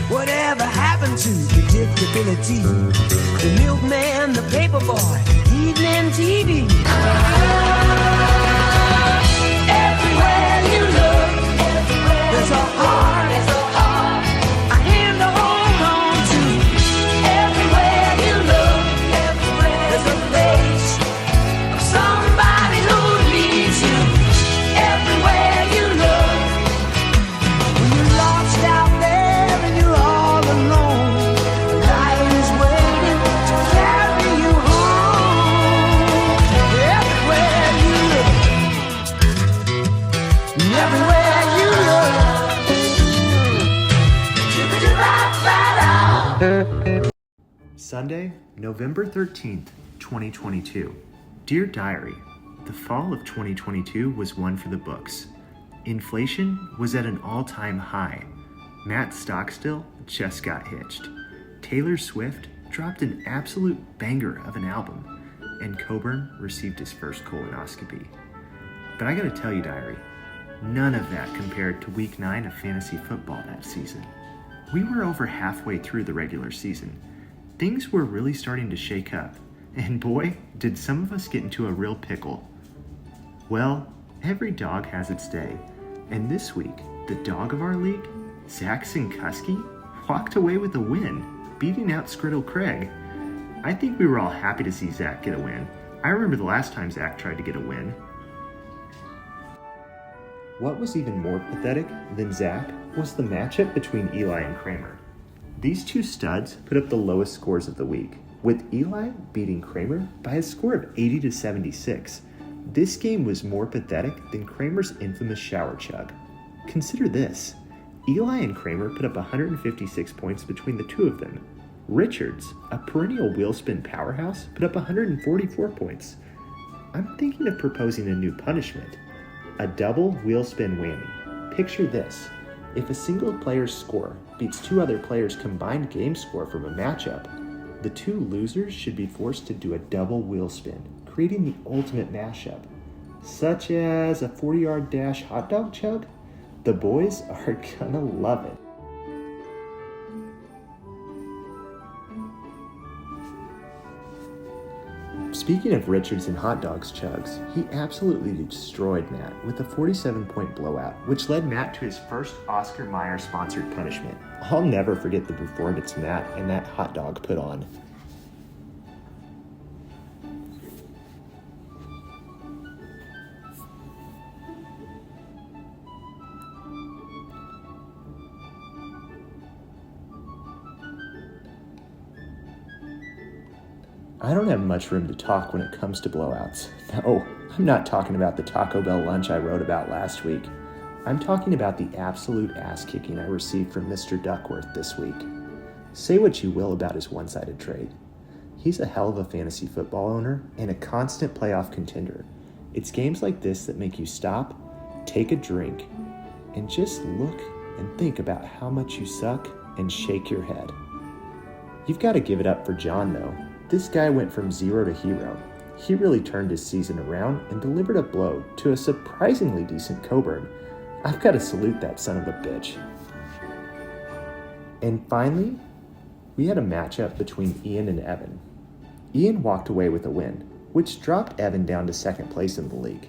Whatever happened to predictability? The milkman, the paperboy, evening TV. Everywhere you look, there's a heart, a hand to hold on to. Everywhere you look, there's a face of somebody who leads you. Everywhere you look, when you're lost out there and you're all alone, life is waiting to carry you home. Everywhere you look, everywhere you look. Sunday, November 13th, 2022. Dear Diary, the fall of 2022 was one for the books. Inflation was at an all-time high. Matt Stockstill just got hitched. Taylor Swift dropped an absolute banger of an album, and Coburn received his first colonoscopy. But I gotta tell you, Diary, none of that compared to week 9 of fantasy football that season. We were over halfway through the regular season. Things were really starting to shake up, and boy, did some of us get into a real pickle. Well, every dog has its day, and this week, the dog of our league, Zach Sinkuski, walked away with a win, beating out Skriddle Craig. I think we were all happy to see Zach get a win. I remember the last time Zach tried to get a win. What was even more pathetic than Zach was the matchup between Eli and Kramer. These two studs put up the lowest scores of the week, with Eli beating Kramer by a score of 80-76. This game was more pathetic than Kramer's infamous shower chug. Consider this. Eli and Kramer put up 156 points between the two of them. Richards, a perennial wheelspin powerhouse, put up 144 points. I'm thinking of proposing a new punishment. A double wheelspin whammy. Picture this. If a single player's score beats two other players' combined game score from a matchup, the two losers should be forced to do a double wheelspin, creating the ultimate mashup. Such as a 40-yard dash hot dog chug? The boys are gonna love it. Speaking of Richards and hot dogs chugs, he absolutely destroyed Matt with a 47-point blowout, which led Matt to his first Oscar Mayer-sponsored punishment. I'll never forget the performance Matt and that hot dog put on. I don't have much room to talk when it comes to blowouts. No, I'm not talking about the Taco Bell lunch I wrote about last week. I'm talking about the absolute ass-kicking I received from Mr. Duckworth this week. Say what you will about his one-sided trade. He's a hell of a fantasy football owner and a constant playoff contender. It's games like this that make you stop, take a drink, and just look and think about how much you suck and shake your head. You've got to give it up for John, though. This guy went from zero to hero. He really turned his season around and delivered a blow to a surprisingly decent Coburn. I've got to salute that son of a bitch. And finally, we had a matchup between Ian and Evan. Ian walked away with a win, which dropped Evan down to second place in the league.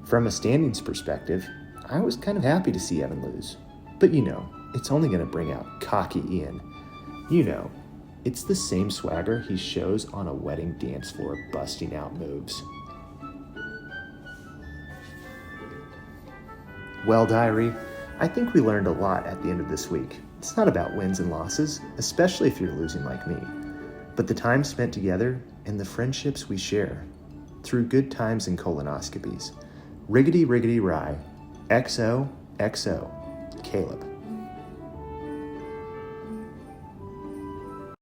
From a standings perspective, I was kind of happy to see Evan lose. But it's only going to bring out cocky Ian. It's the same swagger he shows on a wedding dance floor busting out moves. Well, Diary, I think we learned a lot at the end of this week. It's not about wins and losses, especially if you're losing like me, but the time spent together and the friendships we share through good times and colonoscopies. Riggedy, riggedy, rye. XOXO, Caleb.